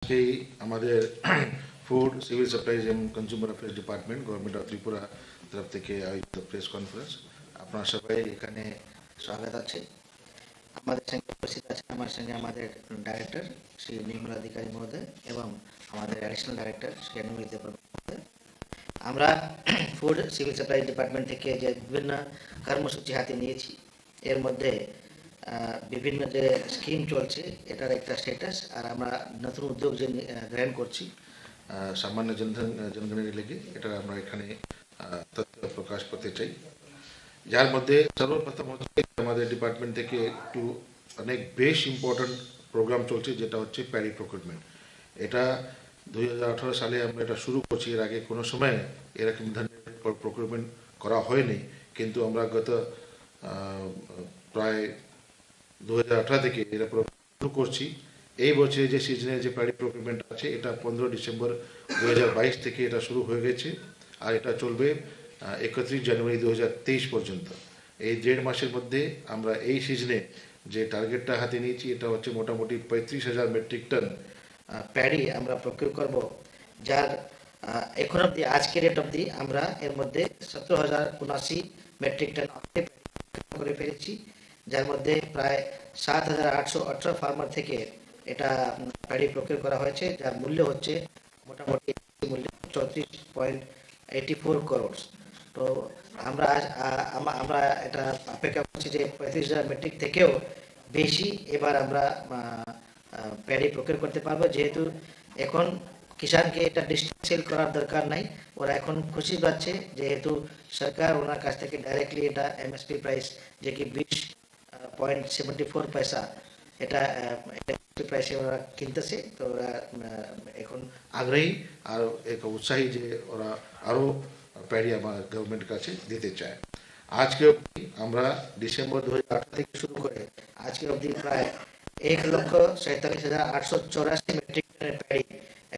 আজকেই আমাদের food civil supplies এবং consumer affairs department government of Tripura তরফ থেকে আয়োজিত প্রেস কনফারেন্স। আপনারা সবাই এখানে স্বাগত আছে। আমাদের সঙ্গে উপস্থিত আছে আমার সঙ্গে আমাদের ডাইরেক্টর শ্রী নির্মলা অধিকারী মহোদয় এবং আমাদের অ্যাডিশনাল ডাইরেক্টর শ্রী অনুমিত মহোদয়। আমরা ফুড সিভিল সাপ্লাই ডিপার্টমেন্ট থেকে যে বিভিন্ন কর্মসূচি হাতে নিয়েছি, এর মধ্যে বিভিন্ন যে স্কিম চলছে এটার একটা স্ট্যাটাস, আর আমরা নতুন উদ্যোগ যে গ্রহণ করছি সামান্য জনগণের লেগে এটা আমরা এখানে তথ্য প্রকাশ করতে চাই। যার মধ্যে সর্বপ্রথম হচ্ছে আমাদের ডিপার্টমেন্ট থেকে একটু অনেক বেশ ইম্পর্ট্যান্ট প্রোগ্রাম চলছে, যেটা হচ্ছে প্যাডি প্রকিউরমেন্ট। এটা 2018 সালে আমরা এটা শুরু করছি। এর আগে কোনো সময় এরকম ধরনের প্রকিউরমেন্ট করা হয়নি, কিন্তু আমরা গত প্রায় 2018 থেকে এটা শুরু করছি। এই বছরে যে সিজনে যে প্যাডি প্রকিউরমেন্ট আছে এটা 15 ডিসেম্বর 2022 থেকে এটা শুরু হয়ে গেছে, আর এটা চলবে 31 জানুয়ারি 2023 পর্যন্ত। এই 1.5 মাসের মধ্যে আমরা এই সিজনে যে টার্গেটটা হাতে নিয়েছি এটা হচ্ছে মোটামুটি 35,000 মেট্রিক টন প্যাডি আমরা প্রকিউর করব, যার এখন অবধি আজকে রেট অবধি আমরা এর মধ্যে 17,079 মেট্রিক টন করে ফেলেছি, যার মধ্যে প্রায় 7,818 ফার্মার থেকে এটা প্যাডি প্রকিউর করা হয়েছে, যার মূল্য হচ্ছে মোটামুটি মূল্য 34.84 করোড়। তো আমরা আমরা এটা অপেক্ষা করছি যে 35,000 মেট্রিক থেকেও বেশি এবার আমরা প্যাডি প্রকিউর করতে পারবো, যেহেতু এখন কিষানকে এটা ডিস্ট্রিক্ট সেল করার দরকার নাই। ওরা এখন খুশি পাচ্ছে যেহেতু সরকার ওনার কাছ থেকে ডাইরেক্টলি এটা এমএসপি প্রাইস যে কি 20.74 পয়সা এটা প্রাইসে ওরা কিনতেছে। তো ওরা এখন আগ্রহী আর এক উৎসাহী যে ওরা আরও প্যাডি আমার গভর্নমেন্টের কাছে দিতে চায়। আজকে অবধি আমরা ডিসেম্বর 2018 থেকে শুরু করে আজকে অবধি প্রায় 1,47,884 মেট্রিক টনের প্যাডি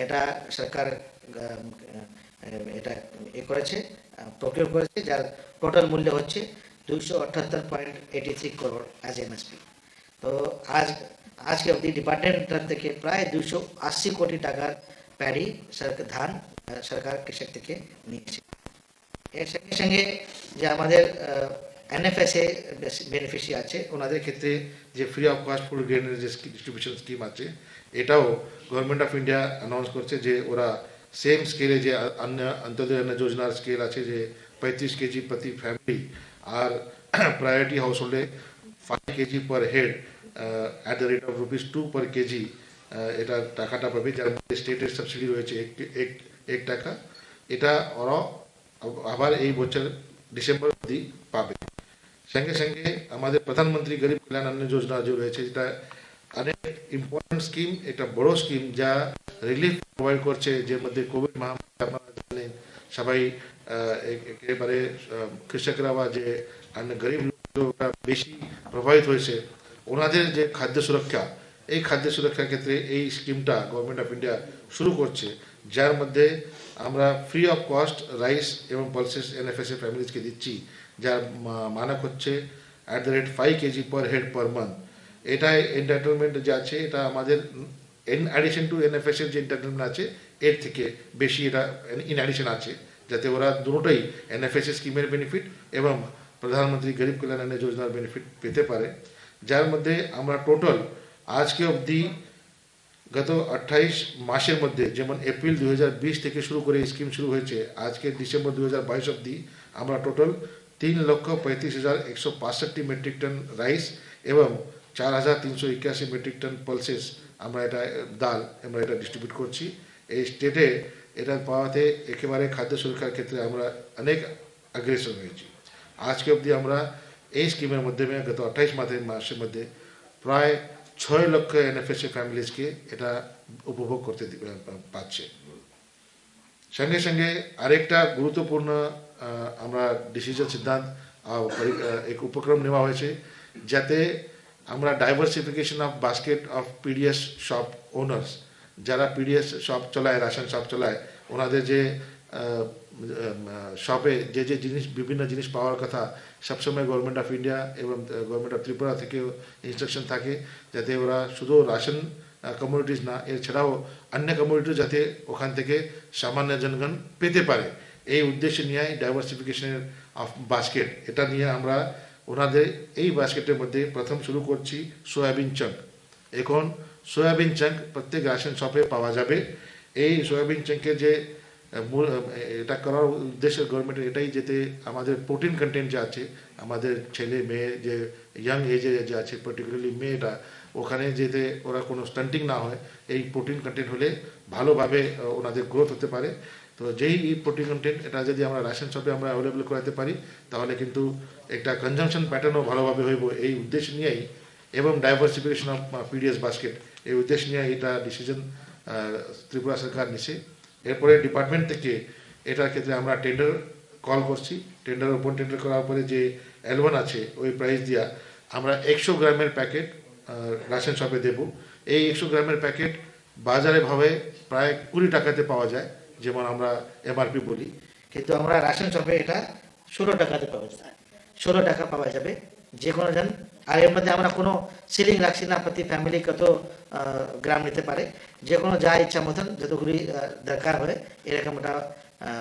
এটা সরকার এটা করেছে, প্রকিউর করেছে, যার টোটাল মূল্য হচ্ছে 278.83 করোড় অ্যাজ এমএসপি। তো আজকে অবধি ডিপার্টমেন্ট থেকে প্রায় 280 কোটি টাকার প্যাডি ধান সরকার কৃষক থেকে নিয়েছে। এর সঙ্গে সঙ্গে যে আমাদের এনএফএসএ বেনিফিশিয়ারি আছে ওনাদের ক্ষেত্রে যে ফ্রি অফ কস্ট ফুড গ্রেনের যে ডিস্ট্রিবিউশন স্কিম আছে, এটাও গভর্নমেন্ট অফ ইন্ডিয়া অ্যানাউন্স করছে যে ওরা সেম স্কেলে যে অন্তোদয় অন্ন যোজনার স্কেল আছে যে 35 কেজি প্রতি ফ্যামিলি, আর প্রায়োরিটি হাউস হোল্ডে 5 KG per head at the rate of ₹2 per KG এটা টাকাটা পাবে, যার মধ্যে স্টেটের সাবসিডি রয়েছে এক টাকা। এটা ওরা আবার এই বছর ডিসেম্বর অবধি পাবে। সঙ্গে সঙ্গে আমাদের প্রধানমন্ত্রী গরিব কল্যাণ অন্ন যোজনা যে রয়েছে, যেটা অনেক ইম্পর্টেন্ট স্কিম, একটা বড় স্কিম যা রিলিফ প্রোভাইড করছে, যে মধ্যে কোভিড মহামারী আপনারা জানেন সবাই একেবারে কৃষকরা বা যে গরিব লোকরা বেশি প্রভাবিত হয়েছে, ওনাদের যে খাদ্য সুরক্ষা, এই খাদ্য সুরক্ষার ক্ষেত্রে এই স্কিমটা গভর্নমেন্ট অফ ইন্ডিয়া শুরু করছে, যার মধ্যে আমরা ফ্রি অফ কস্ট রাইস এবং পালসেস এনএফএসএ ফ্যামিলিজকে দিচ্ছি, যার মানক হচ্ছে at the rate 5 KG per head per month. এটা এন্টারটেনমেন্ট যে আছে এটা আমাদের ইন অ্যাডিশন টু এনএফএসএর যে এন্টারটেনমেন্ট আছে এর থেকে বেশি এটা ইন অ্যাডিশন আছে, যাতে ওরা দুটোই এনএফএসএ স্কিমের বেনিফিট এবং প্রধানমন্ত্রী গরিব কল্যাণ অন্ন যোজনার বেনিফিট পেতে পারে। যার মধ্যে আমরা টোটাল আজকে অবধি গত 28 মাসের মধ্যে, যেমন এপ্রিল 2020 থেকে শুরু করে এই স্কিম শুরু হয়েছে, আজকে ডিসেম্বর 2022 অবধি আমরা টোটাল 3,35,165 মেট্রিক টন রাইস এবং 4,381 মেট্রিক টন পালসেস আমরা এটা ডাল আমরা এটা ডিস্ট্রিবিউট করছি। এই স্টেটে এটা পাওয়াতে একেবারে খাদ্য সুরক্ষার ক্ষেত্রে আমরা অনেক অগ্রসর হয়েছি। আজকে অবধি আমরা এই স্কিমের মাধ্যমে গত 28 মাসের মধ্যে প্রায় 6 লক্ষ এনএফএসএ ফ্যামিলিজকে এটা উপভোগ করতে পারছে। সঙ্গে সঙ্গে আরেকটা গুরুত্বপূর্ণ আমরা ডিসিশন সিদ্ধান্ত এক উপক্রম নেওয়া হয়েছে, যাতে আমরা diversification of basket of PDS shop owners, যারা পিডিএস শপ চালায়, রেশন শপ চালায়, ওনাদের যে শপে যে যে জিনিস বিভিন্ন জিনিস পাওয়ার কথা সবসময় গভর্নমেন্ট অফ ইন্ডিয়া এবং গভর্নমেন্ট অফ ত্রিপুরা থেকেও ইনস্ট্রাকশন থাকে, যাতে ওরা শুধু রাশন কমিউনিটিজ না, এছাড়াও অন্য কমিউনিটি যাতে ওখান থেকে সামান্য জনগণ পেতে পারে, এই উদ্দেশ্যে নিয়ে ডাইভার্সিফিকেশনের অফ বাস্কেট, এটা নিয়ে আমরা ওনাদের এই বাস্কেটের মধ্যে প্রথম শুরু করছি সয়াবিন চাঙ্ক। এখন সয়াবিন চাঙ্ক প্রত্যেক রেশন শপে পাওয়া যাবে। এই সয়াবিন চাঙ্কের যে এটা করার উদ্দেশ্য গভর্নমেন্টের এটাই, যাতে আমাদের প্রোটিন কন্টেন্ট যে আছে, আমাদের ছেলে মেয়ে যে ইয়াং এজে যে আছে, পার্টিকুলারলি মেয়েটা, ওখানে যাতে ওরা কোনো স্টান্টিং না হয়, এই প্রোটিন কন্টেন্ট হলে ভালোভাবে ওনাদের গ্রোথ হতে পারে। তো যেই প্রোটিন কন্টেন্ট এটা যদি আমরা রেশন শপে আমরা অ্যাভেলেবল করাতে পারি, তাহলে কিন্তু একটা কনজামশন প্যাটার্নও ভালোভাবে হইব, এই উদ্দেশ্য নিয়েই, এবং ডাইভার্সিফিকেশন অফ পিডিএস বাস্কেট, এই উদ্দেশ্য নিয়ে এটা ডিসিশন ত্রিপুরা সরকার নিছে। এরপরে ডিপার্টমেন্ট থেকে এটার ক্ষেত্রে আমরা টেন্ডার কল করছি। টেন্ডার ওপেন টেন্ডার করার পরে যে L1 আছে ওই প্রাইস দিয়া আমরা 100 গ্রামের প্যাকেট রেশন শপে দেব। এই 100 গ্রামের প্যাকেট বাজারে ভাবে প্রায় 20 টাকাতে পাওয়া যায়, যেমন আমরা MRP বলি, কিন্তু আমরা রেশন শপে এটা 16 টাকাতে পাওয়া যায়, 16 টাকা পাওয়া যাবে যে কোনো জন। আর এর মধ্যে আমরা কোনো সিলিং রাখছি না, প্রতি ফ্যামিলি কত গ্রাম নিতে পারে, যে কোনো যা ইচ্ছা মতন যতগুলি দরকার হয় এরকম একটা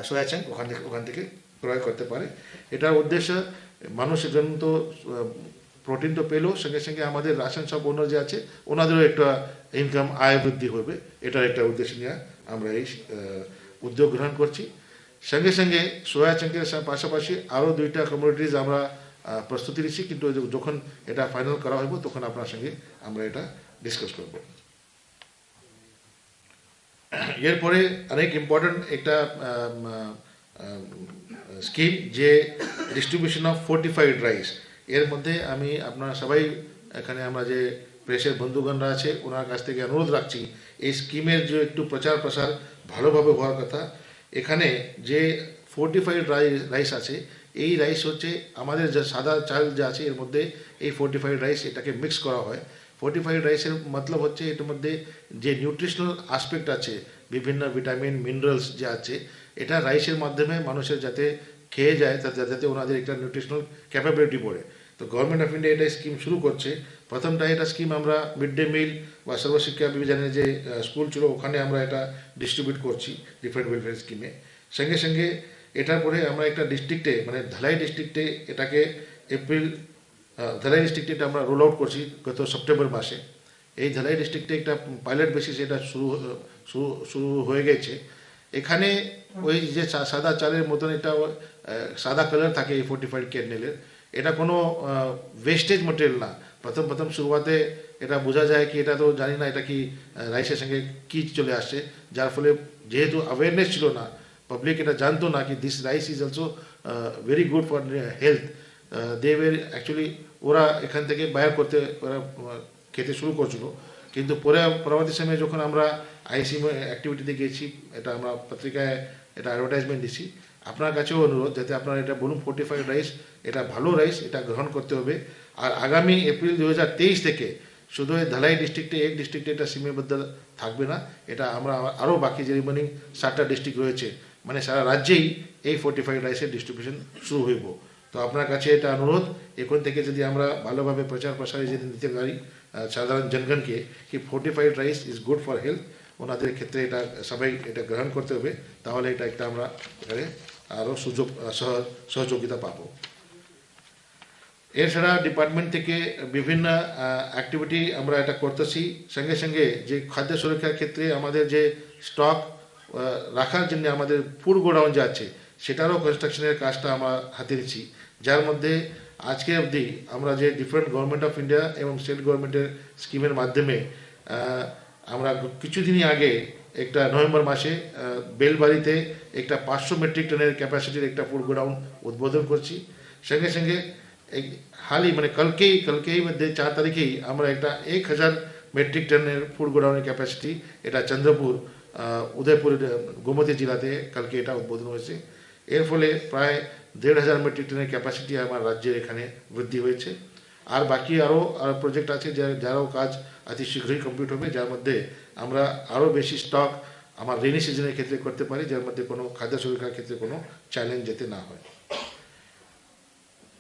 সয়া চাঙ্ক ওখান থেকে ক্রয় করতে পারে। এটার উদ্দেশ্য মানুষের জন্য তো প্রোটিন তো পেলেও সঙ্গে সঙ্গে আমাদের রেশন শপ ওনার যে আছে ওনাদেরও একটা ইনকাম আয় বৃদ্ধি হবে, এটার একটা উদ্দেশ্য নিয়ে আমরা এই উদ্যোগ গ্রহণ করছি। সঙ্গে সঙ্গে সয়া চাঙ্কের পাশাপাশি আরও 2টা কমিউনিটিজ আমরা প্রস্তুতি নিচ্ছি, কিন্তু যখন এটা ফাইনাল করা হইব তখন আপনার সঙ্গে আমরা এটা ডিসকাস করব। এরপরে অনেক ইম্পর্টেন্ট একটা স্কিম, যে ডিস্ট্রিবিউশন অফ ফোর্টিফাইড রাইস। এর মধ্যে আমি আপনারা সবাই এখানে আমরা যে প্রেসের বন্ধুগণরা আছে ওনার কাছ থেকে অনুরোধ রাখছি, এই স্কিমের যে একটু প্রচার প্রসার ভালোভাবে হওয়ার কথা। এখানে যে ফোর্টিফাইড রাইস আছে, এই রাইস হচ্ছে আমাদের যে সাদা চাল যে আছে এর মধ্যে এই ফোর্টিফাইড রাইস এটাকে মিক্স করা হয়। ফোর্টিফাইড রাইসের মতলব হচ্ছে এটার মধ্যে যে নিউট্রিশনাল আসপেক্ট আছে, বিভিন্ন ভিটামিন মিনারেলস যে আছে, এটা রাইসের মাধ্যমে মানুষের যাতে খেয়ে যায়, যাতে ওনাদের একটা নিউট্রিশনাল ক্যাপাবিলিটি পড়ে। তো গভর্নমেন্ট অফ ইন্ডিয়া এটা স্কিম শুরু করছে। প্রথমটা এটা স্কিম আমরা মিড ডে মিল বা সর্বশিক্ষা অভিযানের যে স্কুল ছিল ওখানে আমরা এটা ডিস্ট্রিবিউট করছি ডিফারেন্ট ওয়েলফেয়ার স্কিমে। সঙ্গে সঙ্গে এটার পরে আমরা একটা ডিস্ট্রিক্টে, মানে ধালাই ডিস্ট্রিক্টে এটাকে ধালাই ডিস্ট্রিক্টে এটা আমরা রোল আউট করছি গত সেপ্টেম্বর মাসে। এই ধালাই ডিস্ট্রিক্টে একটা পাইলট বেসিসে এটা শুরু হয়ে গেছে। এখানে ওই যে সাদা চালের মতন এটা সাদা কালার থাকে এই ফোর্টিফাইড কেরনেলের, এটা কোনো ওয়েস্টেজ মেটেরিয়াল না। প্রথম শুরুয়াতে এটা বোঝা যায় কি এটা তো জানি না এটা কি রাইসের সঙ্গে কী চলে আসছে, যার ফলে যেহেতু অ্যাওয়ারনেস ছিল না, পাবলিক এটা জানতো না কি this rice is also very good for health, they were actually ওরা এখান থেকে বাইর করতে ওরা খেতে শুরু করছিল। কিন্তু পরবর্তী সময়ে যখন আমরা আইসিএম অ্যাক্টিভিটিতে গেছি, এটা আমরা পত্রিকায় এটা অ্যাডভার্টাইজমেন্ট দিছি, আপনার কাছেও অনুরোধ যাতে আপনারা এটা বলুন ফোর্টিফাইড রাইস এটা ভালো রাইস, এটা গ্রহণ করতে হবে। আর আগামী এপ্রিল 2023 থেকে শুধু এই ধালাই ডিস্ট্রিক্টে এক ডিস্ট্রিক্টে এটা সীমাবদ্ধ থাকবে না, এটা আমরা আরও বাকি যে রিমেনিং 7টা ডিস্ট্রিক্ট রয়েছে, মানে সারা রাজ্যেই এই ফোর্টিফাইড রাইসের ডিস্ট্রিবিউশন শুরু হইব। তো আপনার কাছে এটা অনুরোধ, এখন থেকে যদি আমরা ভালোভাবে প্রচার প্রসারে যদি দিতে পারি সাধারণ জনগণকে কি fortified rice is good for health, ওনাদের ক্ষেত্রে এটা সবাই এটা গ্রহণ করতে হবে, তাহলে এটা একটা আমরা এখানে আরও সহযোগিতা পাবো। এছাড়া ডিপার্টমেন্ট থেকে বিভিন্ন অ্যাক্টিভিটি আমরা এটা করতেছি। সঙ্গে সঙ্গে যে খাদ্য সুরক্ষার ক্ষেত্রে আমাদের যে স্টক রাখার জন্য আমাদের ফুড গোডাউন যে আছে সেটারও কনস্ট্রাকশনের কাজটা আমরা হাতে নিচ্ছি, যার মধ্যে আজকে অবধি আমরা যে ডিফারেন্ট গভর্নমেন্ট অফ ইন্ডিয়া এবং স্টেট গভর্নমেন্টের স্কিমের মাধ্যমে আমরা কিছুদিনই আগে একটা নভেম্বর মাসে বেলবাড়িতে একটা 500 মেট্রিক টনের ক্যাপাসিটির একটা ফুড গোডাউন উদ্বোধন করছি। সঙ্গে সঙ্গে হালই মানে কালকেই মধ্যে 4 তারিখেই আমরা একটা 1000 মেট্রিক টনের ফুড গোডাউনের ক্যাপাসিটি এটা চন্দ্রপুর উদয়পুর গোমতী জেলাতে কালকে এটা উদ্বোধন হয়েছে। এর ফলে প্রায় 1500 মেট্রিক টনের ক্যাপাসিটি আমার রাজ্যের এখানে বৃদ্ধি হয়েছে। আর বাকি আরও প্রজেক্ট আছে যারাও কাজ অতি শীঘ্রই কমপ্লিট হবে, যার মধ্যে আমরা আরও বেশি স্টক আমার রেনি সিজনের ক্ষেত্রে করতে পারি, যার মধ্যে কোনো খাদ্য সুরক্ষার ক্ষেত্রে কোনো চ্যালেঞ্জ যাতে না হয়।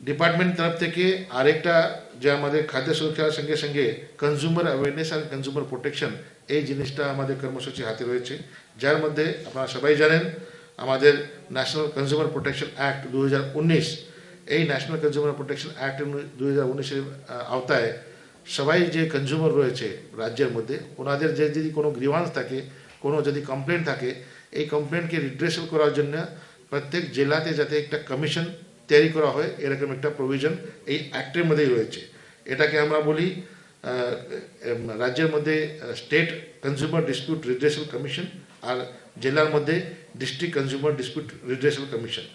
ডিপার্টমেন্ট তরফ থেকে আরেকটা যে আমাদের খাদ্য সুরক্ষার সঙ্গে সঙ্গে consumer awareness and consumer protection এই জিনিসটা আমাদের কর্মসূচি হাতে রয়েছে, যার মধ্যে আপনারা সবাই জানেন আমাদের ন্যাশনাল কনজিউমার প্রোটেকশন অ্যাক্ট 2019, এই ন্যাশনাল কনজিউমার প্রোটেকশন অ্যাক্ট 2019-এর আওতায় সবাই যে কনজিউমার রয়েছে রাজ্যের মধ্যে ওনাদের যে যদি কোনো গ্রিভান্স থাকে, কোনো যদি কমপ্লেন থাকে, এই কমপ্লেনকে রিড্রেসল করার জন্য প্রত্যেক জেলাতে যাতে একটা কমিশন তৈরি করা হয় এরকম একটা প্রভিশন এই অ্যাক্টের মধ্যেই রয়েছে। এটাকে আমরা বলি রাজ্যের মধ্যে স্টেট কনজিউমার ডিসপিউট রিড্রেসল কমিশন আর জেলার মধ্যে ডিস্ট্রিক্ট কনজিউমার ডিসপিউট রিড্রেসল কমিশন।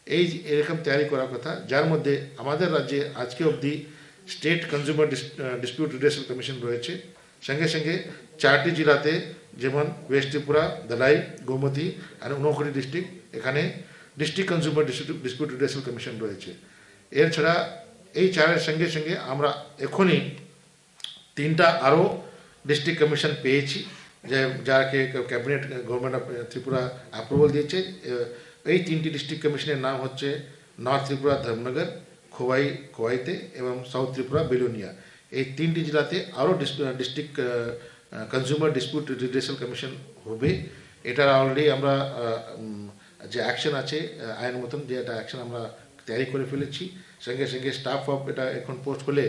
এই এরকম তৈরি করার কথা, যার মধ্যে আমাদের রাজ্যে আজকে অবধি স্টেট কনজিউমার ডিসপিউট রিড্রেসল কমিশন রয়েছে, সঙ্গে সঙ্গে 4টি জেলাতে যেমন ওয়েস্ট ত্রিপুরা, দালাই, গোমতী আর ঊনকোটি ডিস্ট্রিক্ট, এখানে ডিস্ট্রিক্ট কনজিউমার ডিসপিউট রিড্রেসল কমিশন রয়েছে। এছাড়া এই 4-এর সঙ্গে সঙ্গে আমরা এখনই 3টা আরও ডিস্ট্রিক্ট কমিশন পেয়েছি, যাকে cabinet government of Tripura approval দিয়েছে। এই 3টি ডিস্ট্রিক্ট কমিশনের নাম হচ্ছে নর্থ ত্রিপুরা ধর্মনগর, খোয়াইতে এবং সাউথ ত্রিপুরা বেলোনিয়া। এই 3টি জেলাতে আরও ডিস্ট্রিক্ট কনজিউমার ডিসপিউট রিড্রেসল কমিশন হবে। এটার অলরেডি আমরা যে অ্যাকশন আছে আইন মতন যে একটা অ্যাকশন আমরা তৈরি করে ফেলেছি, সঙ্গে সঙ্গে স্টাফ অফ এটা এখন পোস্ট করলে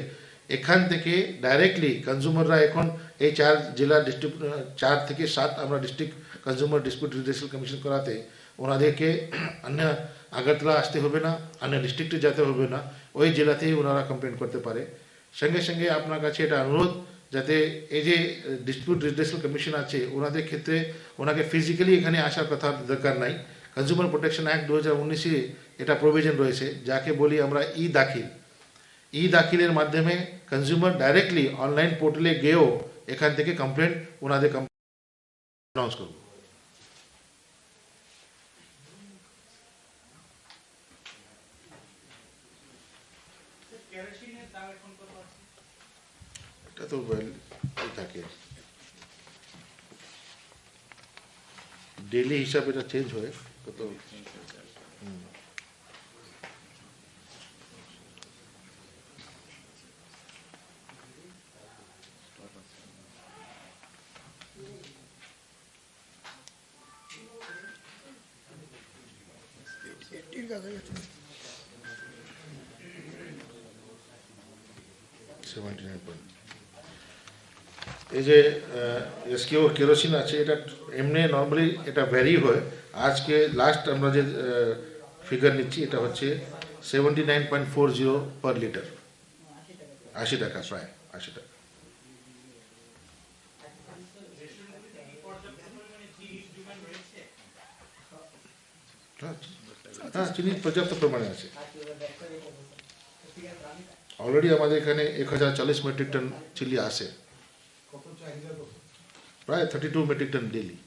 এখান থেকে ডাইরেক্টলি কনজিউমাররা এখন এই 4 জেলা ডিস্ট্রিক্ট 4 থেকে 7 আমরা ডিস্ট্রিক্ট কনজিউমার ডিসপিউট রিড্রেসল কমিশন করাতে ওনাদেরকে অন্য আগরতলা আসতে হবে না, অন্য ডিস্ট্রিক্টে যেতে হবে না, ওই জেলাতেই ওনারা কমপ্লেন করতে পারে। সঙ্গে সঙ্গে আপনার কাছে এটা অনুরোধ যাতে এই যে ডিসপিউট রিড্রেসল কমিশন আছে ওনাদের ক্ষেত্রে ওনাকে ফিজিক্যালি এখানে আসার কথা দরকার নাই। কনজিউমার প্রোটেকশন অ্যাক্ট 2019-এ এটা প্রভিশন রয়েছে, যাকে বলি আমরা ই দাখিলের মাধ্যমে কনজিউমার ডাইরেক্টলি অনলাইন পোর্টালে গিয়েও এখান থেকে কমপ্লেন ওনাদের অ্যানাউন্স করব। এটা তো থাকে ডেলি হিসাবে এটা চেঞ্জ হয় কত। এই যে এসকিউ কেরোসিন আছে এটা এমনি নর্মালি এটা ভ্যারি হয়। আজকে লাস্ট আমরা যে ফিগার নিচ্ছি এটা হচ্ছে 79.40 পার লিটার, 80 টাকা, প্রায় 80 টাকা। হ্যাঁ, চিনি পর্যাপ্ত পরিমাণে আছে। অলরেডি আমাদের এখানে 1040 মেট্রিক টন চিলি আসে, প্রায় 32 মেট্রিক টন ডেলি।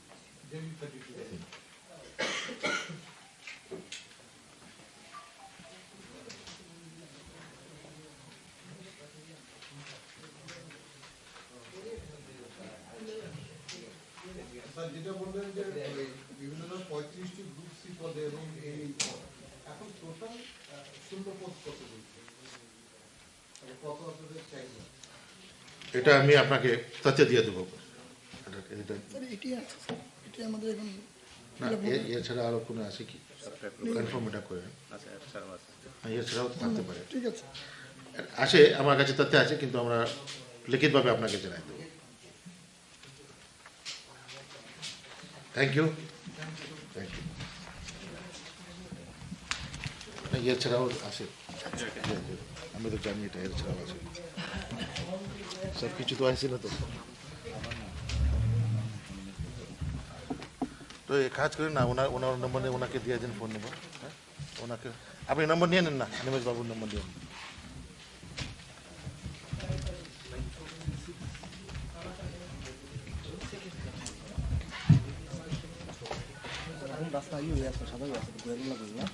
যেটা বললেন যে বিভিন্ন 35টি গ্রুপ সি পদে এবং এই এখন টোটাল শূন্য পদ কত আপনাদের চাইবে? এটা আমি আপনাকে তথ্য দিয়ে দেবো। না, এছাড়া আরো কোনো আছে কি কনফার্ম এটা করে? এছাড়াও থাকতে পারে, ঠিক আছে, আছে আমার কাছে তথ্য আছে, কিন্তু আমরা লিখিতভাবে আপনাকে জানাই দেবো। Thank you. এছাড়াও আছে, আমি তো জানি এটা এছাড়াও আছে, সব কিছু তো আসছিল। তো এক কাজ করেন না, ওনার নম্বর নিয়ে ওনাকে দিয়ে দিন, ফোন নেবেন। হ্যাঁ, ওনাকে আপনি নম্বর নিয়ে নেন না, নিমেশ বাবুর নম্বর নিয়ে নেন। রাস্তা ইয়ে আছে, সাদা আছে, ঘুরে লাগবে না।